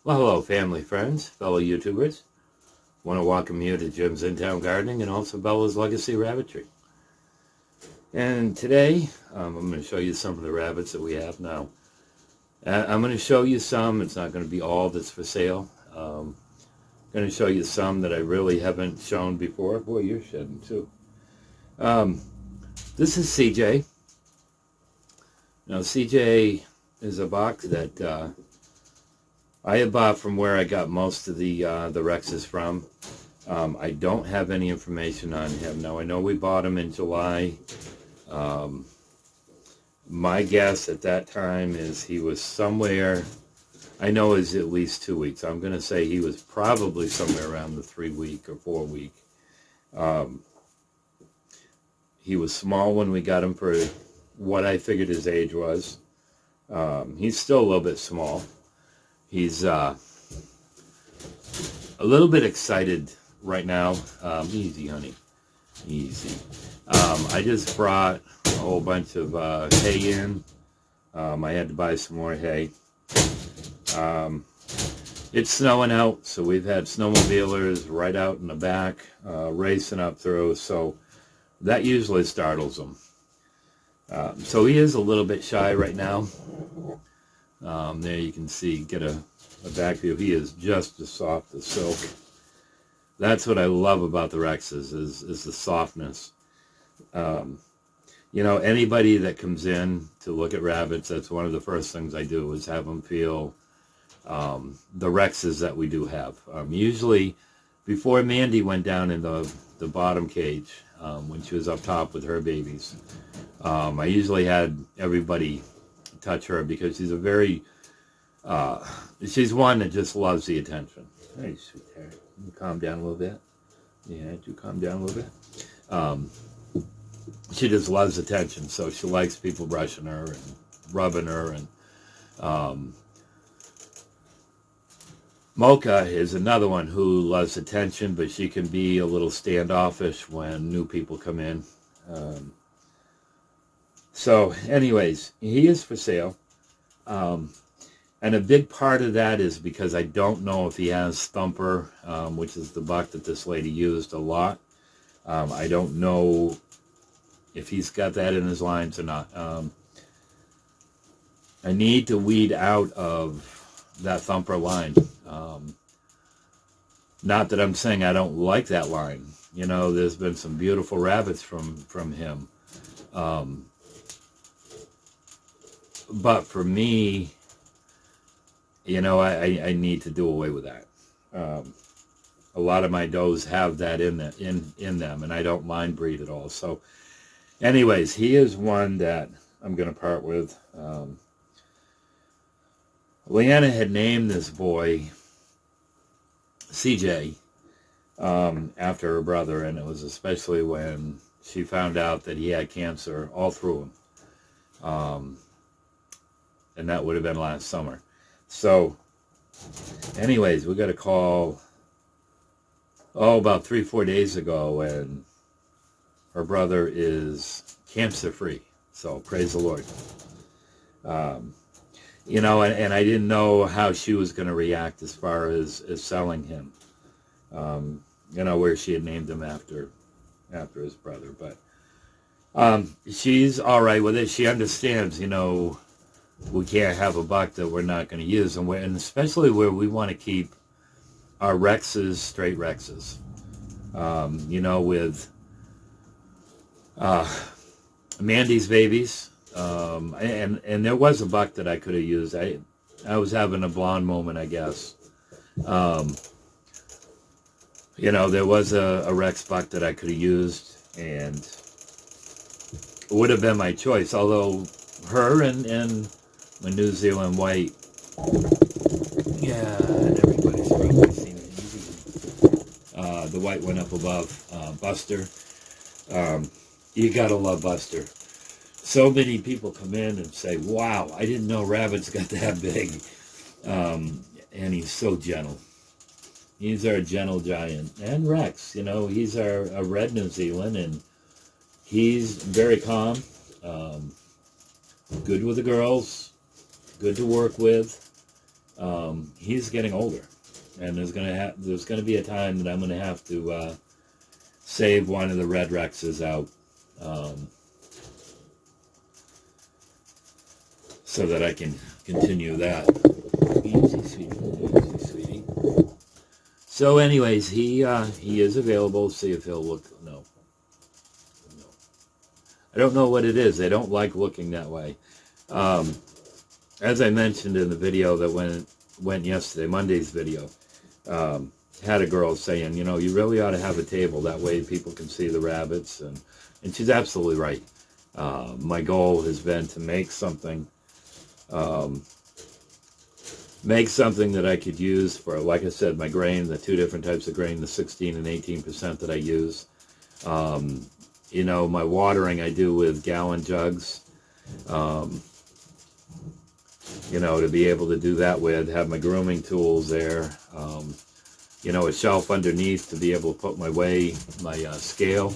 Well, hello, family, friends, fellow YouTubers. Want to welcome you to Jim's In-Town Gardening and also Bella's Legacy Rabbitry. And today, I'm going to show you some of the rabbits that we have now. I'm going to show you some. It's not going to be all that's for sale. I'm going to show you some that I really haven't shown before. Boy, you're shedding too. This is CJ. Now, CJ is a box that I had bought from where I got most of the Rexes from. I don't have any information on him. Now, I know we bought him in July. My guess at that time is he was somewhere, I know is at least 2 weeks. I'm going to say he was probably somewhere around the 3-week or 4-week. He was small when we got him for what I figured his age was. He's still a little bit small. He's a little bit excited right now. Easy, honey. Easy. I just brought a whole bunch of hay in. I had to buy some more hay. It's snowing out, so we've had snowmobilers right out in the back, racing up through, so that usually startles them. So he is a little bit shy right now. There you can see, get a back view. He is just as soft as silk. That's what I love about the Rexes, is the softness. You know, anybody that comes in to look at rabbits, that's one of the first things I do, is have them feel the Rexes that we do have. Usually, before Mandy went down in the bottom cage, when she was up top with her babies, I usually had everybody touch her because she's a very, she's one that just loves the attention. Hey, sweetheart, can you calm down a little bit? Yeah, do calm down a little bit? She just loves attention, so she likes people brushing her and rubbing her. And Mocha is another one who loves attention, but she can be a little standoffish when new people come in. So anyways, he is for sale. And a big part of that is because I don't know if he has Thumper, which is the buck that this lady used a lot. I don't know if he's got that in his lines or not. I need to weed out of that Thumper line. Not that I'm saying I don't like that line. You know, there's been some beautiful rabbits from him. But for me, you know, I need to do away with that. A lot of my does have that in them, and I don't mind breed at all. So, anyways, he is one that I'm going to part with. Leanna had named this boy CJ after her brother, and it was especially when she found out that he had cancer all through him. And that would have been last summer. So, anyways, we got a call, about 3-4 days ago, and her brother is cancer-free. So, praise the Lord. You know, and I didn't know how she was going to react as far as selling him. You know, where she had named him after his brother. But she's all right with it. She understands, you know, we can't have a buck that we're not going to use, and especially where we want to keep our Rexes straight Rexes. You know, with Mandy's babies, and there was a buck that I could have used. I was having a blonde moment, I guess. You know, there was a Rex buck that I could have used, and it would have been my choice. Although her and my New Zealand white, yeah, everybody's probably seen it. The white one up above, Buster. You gotta love Buster. So many people come in and say, wow, I didn't know rabbits got that big. And he's so gentle. He's our gentle giant. And Rex, you know, he's a red New Zealand, and he's very calm, good with the girls, good to work with. he's getting older, and there's gonna be a time that I'm gonna have to save one of the red Rexes out, so that I can continue that. Easy, sweetie. So, anyways, he is available. See if he'll look. No. I don't know what it is. They don't like looking that way. As I mentioned in the video that went yesterday, Monday's video, had a girl saying, you know, you really ought to have a table. That way people can see the rabbits. And she's absolutely right. My goal has been to make something that I could use for, like I said, my grain, the two different types of grain, the 16 and 18% that I use. You know, my watering I do with gallon jugs. You know, to be able to do that with, have my grooming tools there. You know, a shelf underneath to be able to put my scale.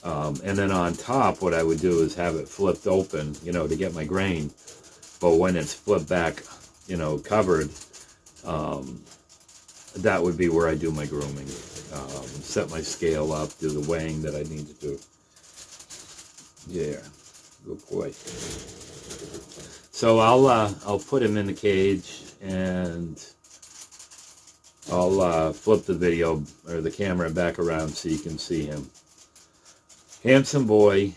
And then on top, what I would do is have it flipped open, you know, to get my grain. But when it's flipped back, you know, covered, that would be where I do my grooming. Set my scale up, do the weighing that I need to do. Yeah, good boy. So I'll put him in the cage, and I'll flip the video or the camera back around so you can see him. Handsome boy.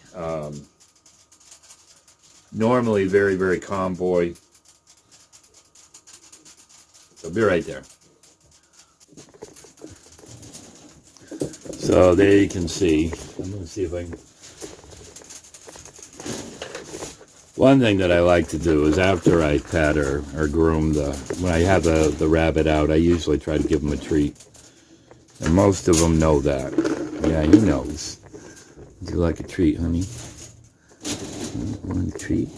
Normally very, very calm boy. So be right there. So there you can see. I'm going to see if I can. One thing that I like to do is after I pet or groom when I have the rabbit out, I usually try to give him a treat. And most of them know that. Yeah, he knows. Would you like a treat, honey? Want a treat?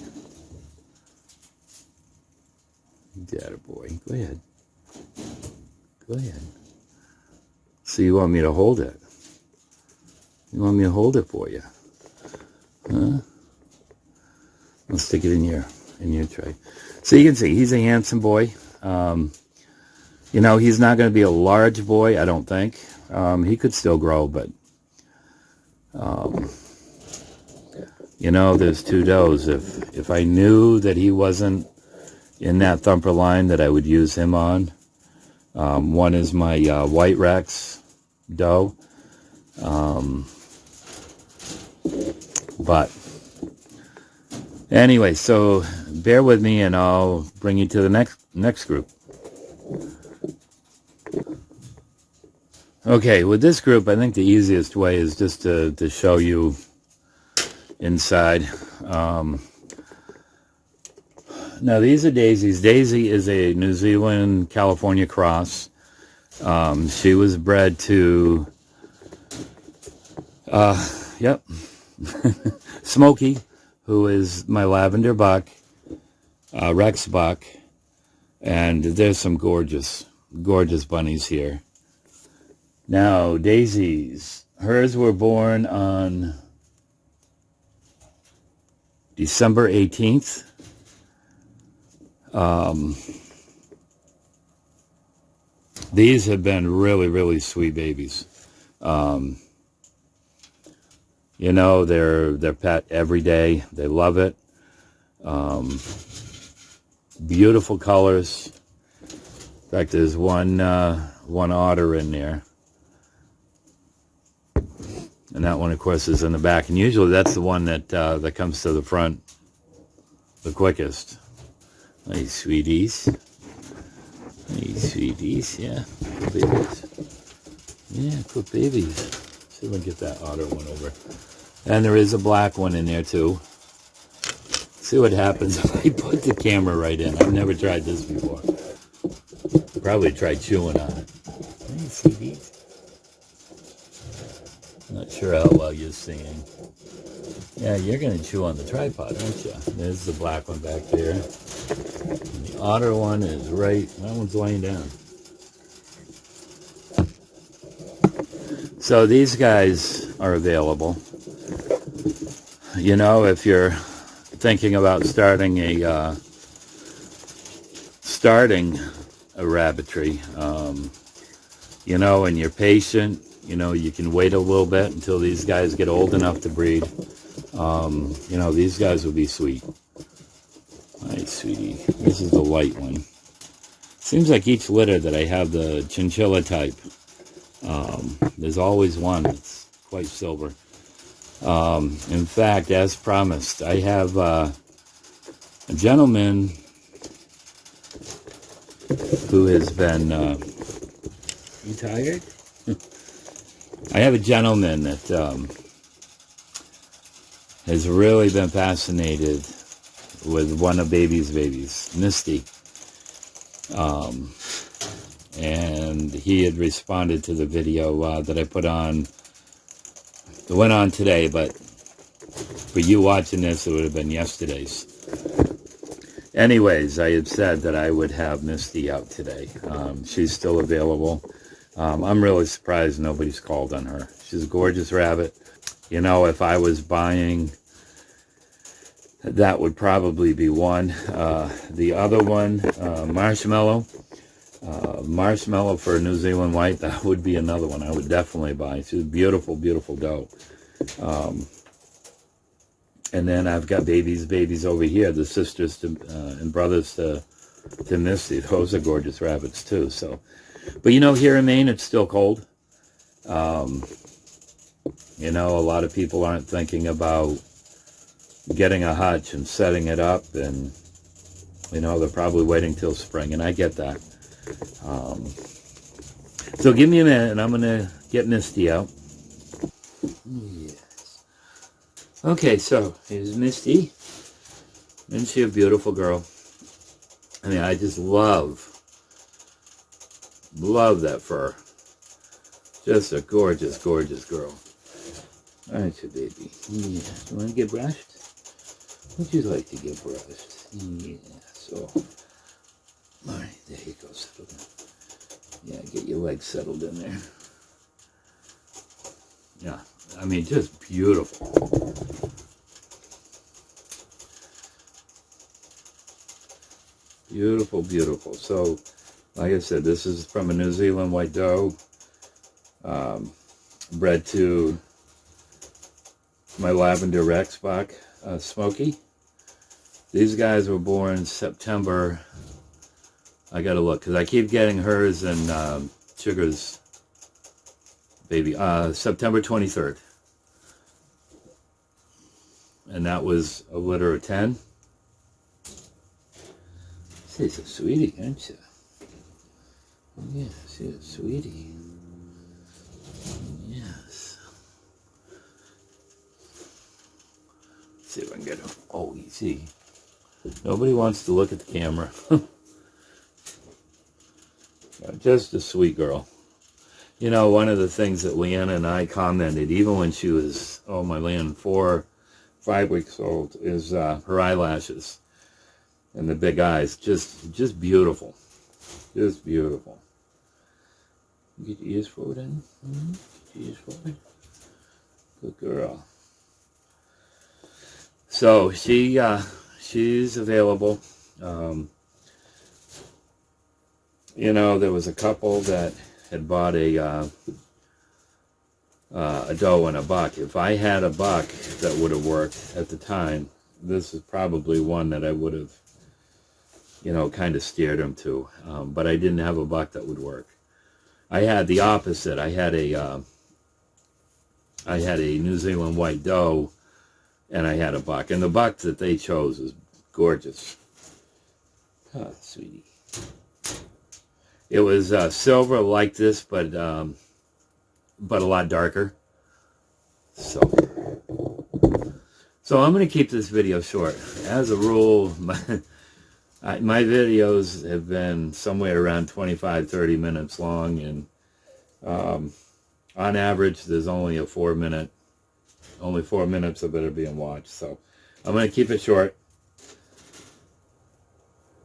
Got it, boy. Go ahead. Go ahead. So you want me to hold it? You want me to hold it for you? Huh? I'll stick it in your tray. So you can see, he's a handsome boy. You know, he's not going to be a large boy, I don't think. He could still grow, but... you know, there's two does. If I knew that he wasn't in that thumper line that I would use him on. One is my white Rex doe. But anyway, so bear with me and I'll bring you to the next group. Okay, with this group, I think the easiest way is just to show you inside. Now, these are Daisy's. Daisy is a New Zealand, California cross. She was bred to, Smokey, who is my lavender buck, Rex buck, and there's some gorgeous, gorgeous bunnies here. Now, Daisy's, hers were born on December 18th. These have been really, really sweet babies. You know, they're pet every day. They love it. Beautiful colors. In fact, there's one otter in there. And that one, of course, is in the back. And usually that's the one that comes to the front the quickest. Hey, sweeties. Hey, sweeties. Yeah, good babies. Yeah, good babies. See if we can get that otter one over. And there is a black one in there, too. See what happens if I put the camera right in. I've never tried this before. Probably tried chewing on it. Hey, sweeties. Not sure how well you're seeing. Yeah, you're going to chew on the tripod, aren't you? There's the black one back there. And the otter one is right. That one's laying down. So these guys are available. You know, if you're thinking about starting starting a rabbitry, you know, and you're patient, you know, you can wait a little bit until these guys get old enough to breed. You know, these guys will be sweet. All right, sweetie. This is the light one. Seems like each litter that I have the chinchilla type, there's always one that's quite silver. In fact, as promised, I have a gentleman who has been, you tired? I have a gentleman that has really been fascinated with one of Baby's babies, Misty. And he had responded to the video that I put on. It went on today, but for you watching this, it would have been yesterday's. Anyways, I had said that I would have Misty out today. She's still available. I'm really surprised nobody's called on her. She's a gorgeous rabbit. You know, if I was buying, that would probably be one. The other one, Marshmallow. Marshmallow for a New Zealand White, that would be another one I would definitely buy. She's a beautiful, beautiful doe. And then I've got Baby's babies over here, the sisters to, and brothers to Misty. Those are gorgeous rabbits too. So, but you know, here in Maine, it's still cold. You know, a lot of people aren't thinking about getting a hutch and setting it up, and you know, they're probably waiting till spring, and I get that. So give me a minute, and I'm gonna get Misty out. Yes. Okay, so here's Misty. Isn't she a beautiful girl? I mean, I just love that fur. Just a gorgeous, gorgeous girl. Aren't you, baby? Yeah. You want to get brushed? Would you like to get brushed? Yeah. So, all right, there you go. Settle down. Yeah, get your legs settled in there. Yeah, I mean, just beautiful. Beautiful, beautiful. So, like I said, this is from a New Zealand White doe, bred to my Lavender Rexbach Smoky. These guys were born September. I gotta look, because I keep getting hers and Sugar's baby. September 23rd. And that was a litter of 10. She's a sweetie, aren't you? Yeah, she's a sweetie. Yes. Let's see if I can get her. Oh, easy. Nobody wants to look at the camera. Just a sweet girl. You know, one of the things that Leanna and I commented, even when she was, oh my land, 4 or 5 weeks old, is her eyelashes and the big eyes. Just beautiful. Just beautiful. Get your ears forward in. Get your ears forward. Good girl. So she's available. You know, there was a couple that had bought a doe and a buck. If I had a buck that would have worked at the time, this is probably one that I would have, you know, kind of steered him to. But I didn't have a buck that would work. I had the opposite. I had a New Zealand White doe, and I had a buck. And the buck that they chose is gorgeous. Oh, sweetie. It was silver like this, but a lot darker. So I'm going to keep this video short. As a rule, my videos have been somewhere around 25-30 minutes long, and on average, there's only 4 minutes of it are being watched. So I'm going to keep it short.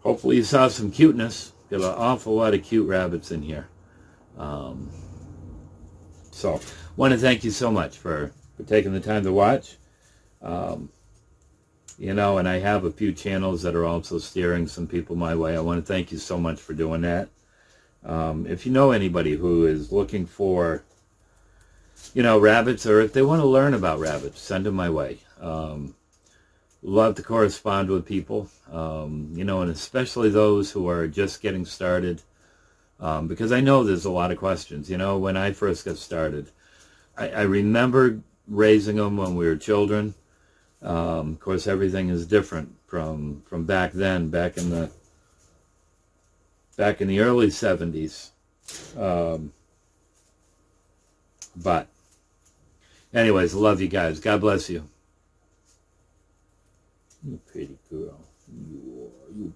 Hopefully you saw some cuteness. Got an awful lot of cute rabbits in here. So, want to thank you so much for taking the time to watch. You know, and I have a few channels that are also steering some people my way. I want to thank you so much for doing that. If you know anybody who is looking for, you know, rabbits, or if they want to learn about rabbits, send them my way. Love to correspond with people, you know, and especially those who are just getting started, because I know there's a lot of questions. You know, when I first got started, I remember raising them when we were children. Of course, everything is different from back then, back in the early 70s. But anyways, love you guys. God bless you. You pretty girl. You